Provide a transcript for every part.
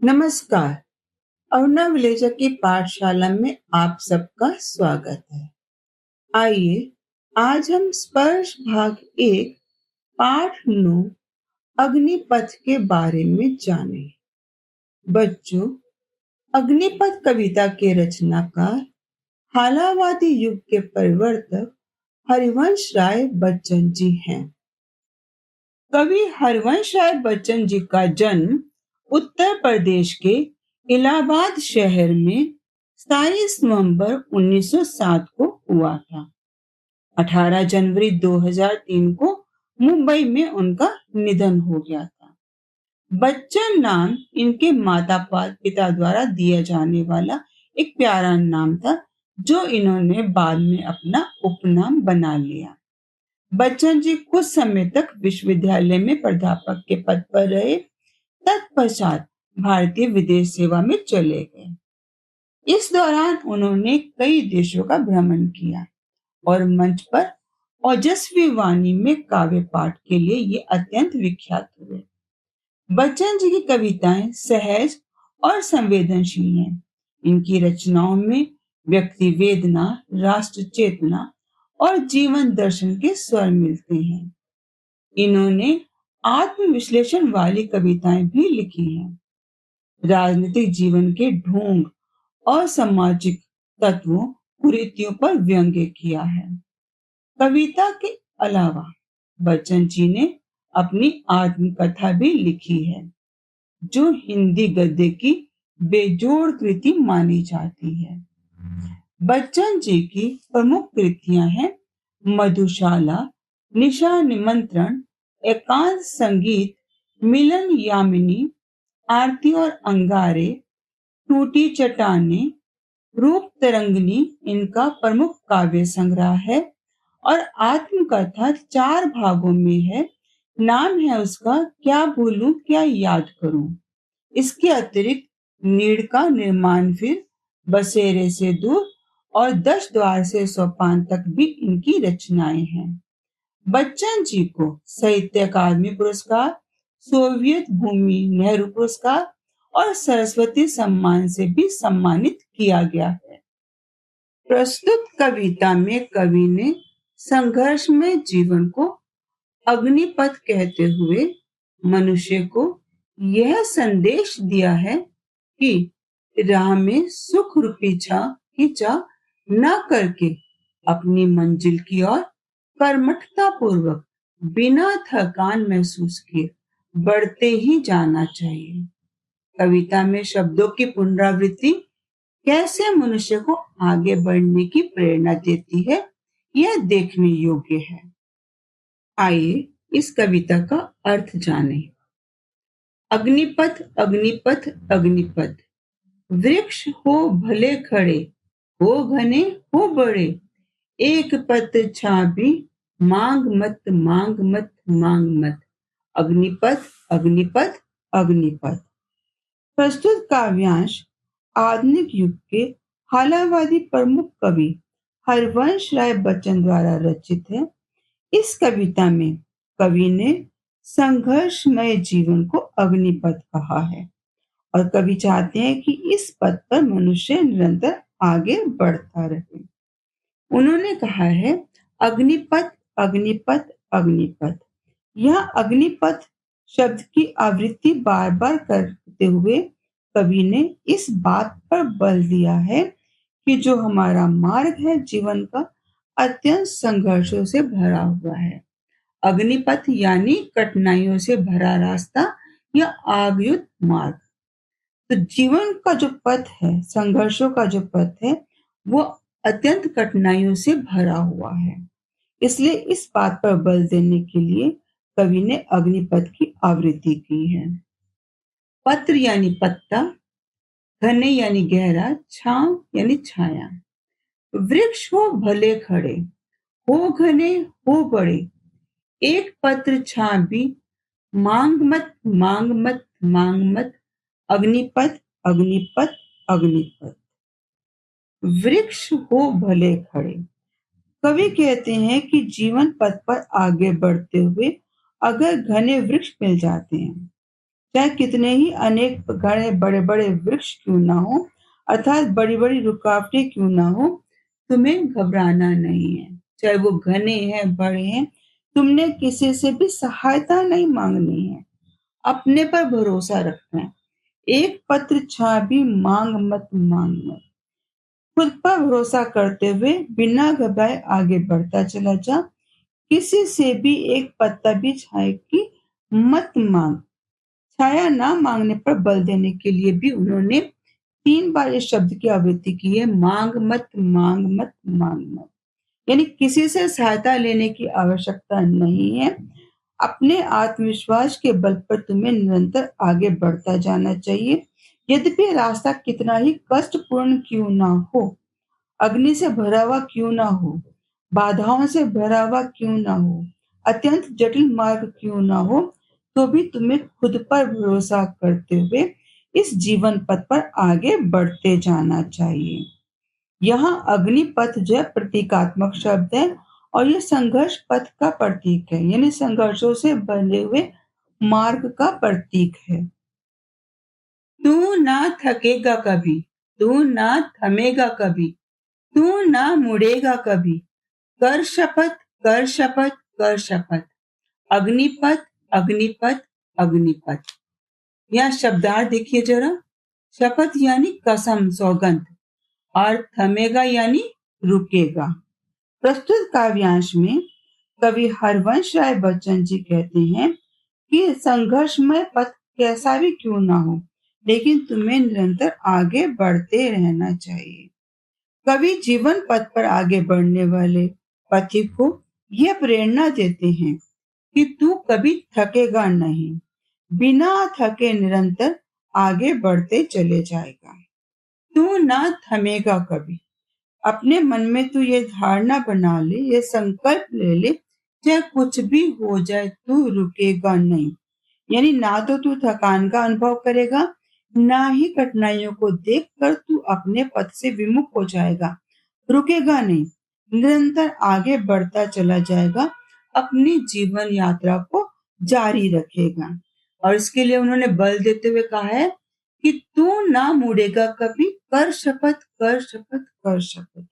नमस्कार। अरुणा विलेजा की पाठशाला में आप सबका स्वागत है। आइए आज हम स्पर्श भाग 1 पाठ 9 अग्निपथ के बारे में जानें। बच्चों, अग्निपथ कविता के रचनाकार हालावादी युग के परिवर्तक हरिवंश राय बच्चन जी हैं। कवि हरिवंश राय बच्चन जी का जन्म उत्तर प्रदेश के इलाहाबाद शहर में 27 नवंबर 1907 को हुआ था। 18 जनवरी 2003 को मुंबई में उनका निधन हो गया था। बच्चन नाम इनके माता पिता द्वारा दिया जाने वाला एक प्यारा नाम था, जो इन्होंने बाद में अपना उपनाम बना लिया। बच्चन जी कुछ समय तक विश्वविद्यालय में प्राध्यापक के पद पर रहे। तत्पश्चात भारतीय विदेश सेवा में चले गए। इस दौरान उन्होंने कई देशों का भ्रमण किया और मंच पर ओजस्वी वाणी में काव्य पाठ के लिए ये अत्यंत विख्यात हुए। बच्चन जी की कविताएं सहज और संवेदनशील हैं। इनकी रचनाओं में व्यक्ति वेदना, राष्ट्र चेतना और जीवन दर्शन के स्वर मिलते हैं। इन्होंने आत्मविश्लेषण वाली कविताएं भी लिखी हैं। राजनीतिक जीवन के ढोंग और सामाजिक तत्वों कुरीतियों पर व्यंग्य किया है। कविता के अलावा बच्चन जी ने अपनी आत्मकथा भी लिखी है, जो हिंदी गद्य की बेजोड़ कृति मानी जाती है। बच्चन जी की प्रमुख कृतियां हैं मधुशाला, निशा निमंत्रण, एकांत संगीत, मिलन यामिनी, आरती और अंगारे, टूटी चट्टाने, रूप तरंगिनी इनका प्रमुख काव्य संग्रह है और आत्मकथा 4 भागों में है। नाम है उसका क्या भूलूं क्या याद करूं। इसके अतिरिक्त नीड़ का निर्माण, फिर बसेरे से दूर और 10 द्वार से सोपान तक भी इनकी रचनाएं हैं। बच्चन जी को साहित्य अकादमी पुरस्कार, सोवियत भूमि नेहरू पुरस्कार और सरस्वती सम्मान से भी सम्मानित किया गया है। प्रस्तुत कविता में कवि ने संघर्ष में जीवन को अग्निपथ कहते हुए मनुष्य को यह संदेश दिया है कि राह में सुख रूपी चाह न करके अपनी मंजिल की ओर कर्मठता पूर्वक बिना थकान महसूस किए बढ़ते ही जाना चाहिए। कविता में शब्दों की पुनरावृत्ति कैसे मनुष्य को आगे बढ़ने की प्रेरणा देती है, यह देखने योग्य है। आइए इस कविता का अर्थ जानें। अग्निपथ अग्निपथ अग्निपथ, वृक्ष हो भले खड़े, हो घने हो बड़े, एक पत छाबी, मांग मत मांग मत मांग मत, अग्निपथ अग्निपथ अग्निपथ। प्रस्तुत काव्यांश आधुनिक युग के हालावादी प्रमुख कवि हरिवंश राय बच्चन द्वारा रचित है। इस कविता में कवि ने संघर्षमय जीवन को अग्निपथ कहा है और कवि चाहते हैं कि इस पथ पर मनुष्य निरंतर आगे बढ़ता रहे। उन्होंने कहा है अग्निपथ अग्निपथ अग्निपथ। यह अग्निपथ शब्द की आवृत्ति बार बार करते हुए कवि ने इस बात पर बल दिया है कि जो हमारा मार्ग है जीवन का अत्यंत संघर्षों से भरा हुआ है। अग्निपथ यानी कठिनाइयों से भरा रास्ता या आगयुक्त मार्ग। तो जीवन का जो पथ है, संघर्षों का जो पथ है, वो अत्यंत कठिनाइयों से भरा हुआ है। इसलिए इस बात पर बल देने के लिए कवि ने अग्निपथ की आवृत्ति की है। पत्र यानी पत्ता, घने यानी गहरा, छांव यानी छाया। वृक्ष हो भले खड़े, हो घने हो बड़े, एक पत्र छाबी, मांग मत मांग मत मांग मत, अग्निपथ अग्निपथ अग्निपथ। वृक्ष हो भले खड़े। कवि कहते हैं कि जीवन पथ पर आगे बढ़ते हुए अगर घने वृक्ष मिल जाते हैं चाहे कितने ही अनेक घने बड़े बड़े वृक्ष क्यों ना हो, अर्थात बड़ी बड़ी रुकावटें क्यों ना हो, तुम्हें घबराना नहीं है। चाहे वो घने हैं, बड़े हैं, तुमने किसी से भी सहायता नहीं मांगनी है, अपने पर भरोसा रखना है। एक पत्र छाया भी मांग मत मांगना। खुद पर भरोसा करते हुए बिना घबराए आगे बढ़ता चला जा। किसी से भी एक पत्ता भी छाया की मत मांग। छाया ना मांगने पर बल देने के लिए भी उन्होंने 3 बार इस शब्द की आवृत्ति की है, मांग मत मांग मत मांग मत। यानी किसी से सहायता लेने की आवश्यकता नहीं है। अपने आत्मविश्वास के बल पर तुम्हें निरंतर आगे बढ़ता जाना चाहिए। यद्यपि रास्ता कितना ही कष्टपूर्ण क्यों ना हो, अग्नि से भरा हुआ क्यों ना हो, बाधाओं से भरा हुआ क्यों ना हो, अत्यंत जटिल मार्ग क्यों ना हो, तो भी तुम्हें खुद पर भरोसा करते हुए इस जीवन पथ पर आगे बढ़ते जाना चाहिए। यहाँ अग्निपथ जो है प्रतीकात्मक शब्द है और ये संघर्ष पथ का प्रतीक है, यानी संघर्षों से बने हुए मार्ग का प्रतीक है। तू ना थकेगा कभी, तू ना थमेगा कभी, तू ना मुड़ेगा कभी, कर शपथ कर शपथ कर शपथ, अग्निपथ अग्निपथ अग्निपथ। यह शब्दार्थ देखिए जरा। शपथ यानी कसम, सौगंध, और थमेगा यानी रुकेगा। प्रस्तुत काव्यांश में कवि हरवंश राय बच्चन जी कहते हैं कि संघर्षमय पथ कैसा भी क्यों ना हो, लेकिन तुम्हें निरंतर आगे बढ़ते रहना चाहिए। कवि जीवन पथ पर आगे बढ़ने वाले पथिक को यह प्रेरणा देते हैं कि तू कभी थकेगा नहीं, बिना थके निरंतर आगे बढ़ते चले जाएगा। तू ना थमेगा कभी। अपने मन में तू ये धारणा बना ले, ये संकल्प ले ले, चाहे कुछ भी हो जाए तू रुकेगा नहीं। यानी ना तो तू थकान का अनुभव करेगा, ना ही कठिनाइयों को देखकर तू अपने पथ से विमुख हो जाएगा। रुकेगा नहीं, निरंतर आगे बढ़ता चला जाएगा, अपनी जीवन यात्रा को जारी रखेगा। और इसके लिए उन्होंने बल देते हुए कहा है कि तू ना मुड़ेगा कभी, कर शपथ कर शपथ कर शपथ।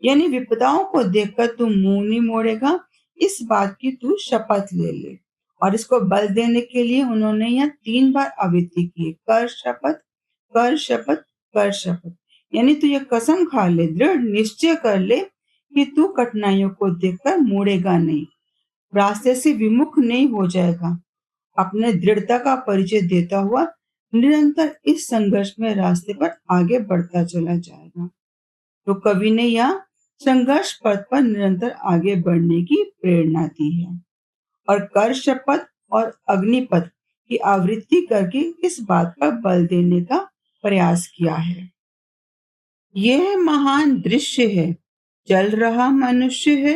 यानी विपदाओं को देखकर तू मुंह नहीं मोड़ेगा, इस बात की तू शपथ ले ले। और इसको बल देने के लिए उन्होंने यहाँ 3 बार आवृत्ति की है, कर शपथ कर शपथ कर शपथ। यानी तू ये कसम खा ले, दृढ़ निश्चय कर ले कि तू कठिनाइयों को देखकर मुड़ेगा नहीं, रास्ते से विमुख नहीं हो जाएगा। अपने दृढ़ता का परिचय देता हुआ निरंतर इस संघर्ष में रास्ते पर आगे बढ़ता चला जाएगा। तो कवि ने यहाँ संघर्ष पथ पर निरंतर आगे बढ़ने की प्रेरणा दी है और कर शपथ और अग्निपथ की आवृत्ति करके इस बात पर बल देने का प्रयास किया है। यह महान दृश्य है, चल रहा मनुष्य है,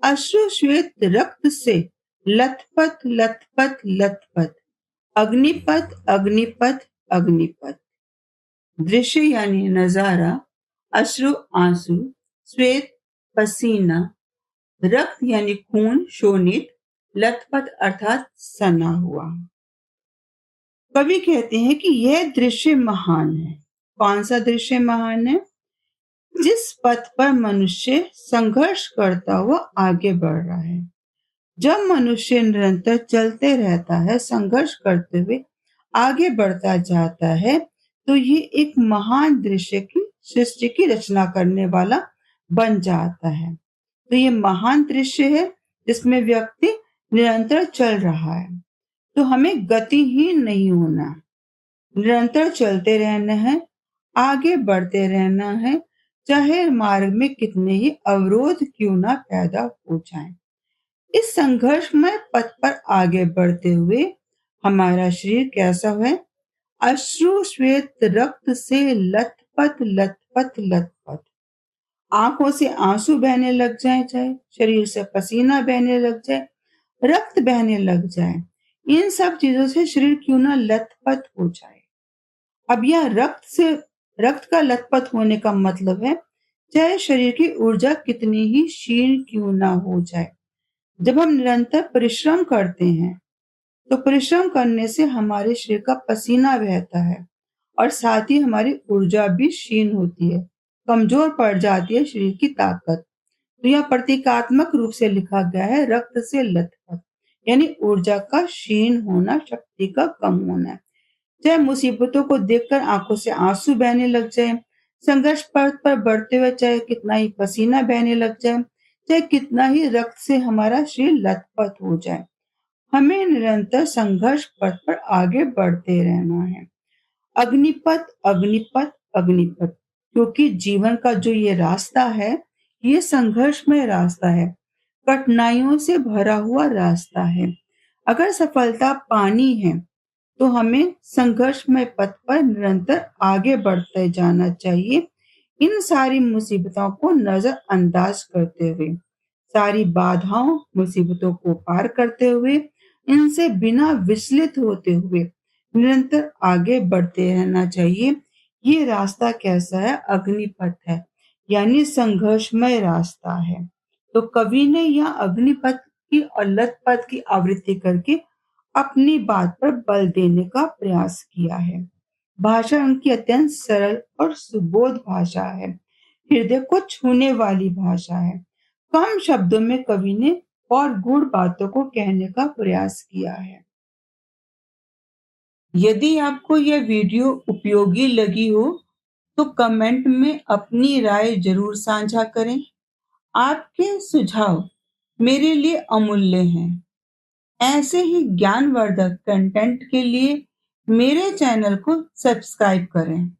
अश्रु श्वेत रक्त से लथपथ लथपथ लथपथ, अग्निपथ अग्निपथ अग्निपथ। दृश्य यानी नजारा, अश्रु आंसू, श्वेत पसीना, रक्त यानी खून शोणित, लथपथ अर्थात सना हुआ। कवि कहते हैं कि यह दृश्य महान है। कौन सा दृश्य महान है? जिस पथ पर मनुष्य संघर्ष करता हुआ आगे बढ़ रहा है। जब मनुष्य निरंतर चलते रहता है, संघर्ष करते हुए आगे बढ़ता जाता है, तो ये एक महान दृश्य की सृष्टि की रचना करने वाला बन जाता है। तो ये महान दृश्य है जिसमें व्यक्ति निरंतर चल रहा है। तो हमें गतिहीन नहीं होना, निरंतर चलते रहना है, आगे बढ़ते रहना है, चाहे मार्ग में कितने ही अवरोध क्यों ना पैदा हो जाएं। इस संघर्षमय पथ पर आगे बढ़ते हुए हमारा शरीर कैसा है? अश्रु श्वेत रक्त से लथपथ लथपथ लथपथ। आंखों से आंसू बहने लग जाए, चाहे शरीर से पसीना बहने लग जाए, रक्त बहने लग जाए, इन सब चीजों से शरीर क्यों ना लथपथ हो जाए। अब यह रक्त का लथपथ होने का मतलब है चाहे शरीर की ऊर्जा कितनी ही क्षीण क्यों ना हो जाए, जब हम निरंतर परिश्रम करते हैं, तो परिश्रम करने से हमारे शरीर का पसीना बहता है और साथ ही हमारी ऊर्जा भी क्षीण होती है, कमजोर पड़ जाती है शरीर की ताकत। तो यह प्रतीकात्मक रूप से लिखा गया है रक्त से लथपथ, यानी ऊर्जा का क्षीण होना, शक्ति का कम होना। चाहे मुसीबतों को देखकर आंखों से आंसू बहने लग जाए, संघर्ष पथ पर बढ़ते हुए चाहे कितना ही पसीना बहने लग जाए, चाहे कितना ही रक्त से हमारा शरीर लथपथ हो जाए, हमें निरंतर संघर्ष पथ पर आगे बढ़ते रहना है। अग्निपथ, अग्निपथ, अग्निपथ, क्योंकि जीवन का जो ये रास्ता है, ये संघर्षमय रास्ता है, कठिनाइयों से भरा हुआ रास्ता है। अगर सफलता पानी है, तो हमें संघर्षमय पथ पर निरंतर आगे बढ़ते जाना चाहिए। इन सारी मुसीबतों को नजरअंदाज करते हुए, सारी बाधाओं, मुसीबतों को पार करते हुए, इनसे बिना विचलित होते हुए निरंतर आगे बढ़ते रहना चाहिए। ये रास्ता कैसा है? अग्निपथ है, यानी संघर्षमय रास्ता है। तो कवि ने यह अग्निपथ की और लतपथ की आवृत्ति करके अपनी बात पर बल देने का प्रयास किया है। भाषा उनकी अत्यंत सरल और सुबोध भाषा है, हृदय को छूने वाली भाषा है। कम शब्दों में कवि ने और गूढ़ बातों को कहने का प्रयास किया है। यदि आपको यह वीडियो उपयोगी लगी हो, तो कमेंट में अपनी राय जरूर साझा करें। आपके सुझाव मेरे लिए अमूल्य हैं। ऐसे ही ज्ञानवर्धक कंटेंट के लिए मेरे चैनल को सब्सक्राइब करें।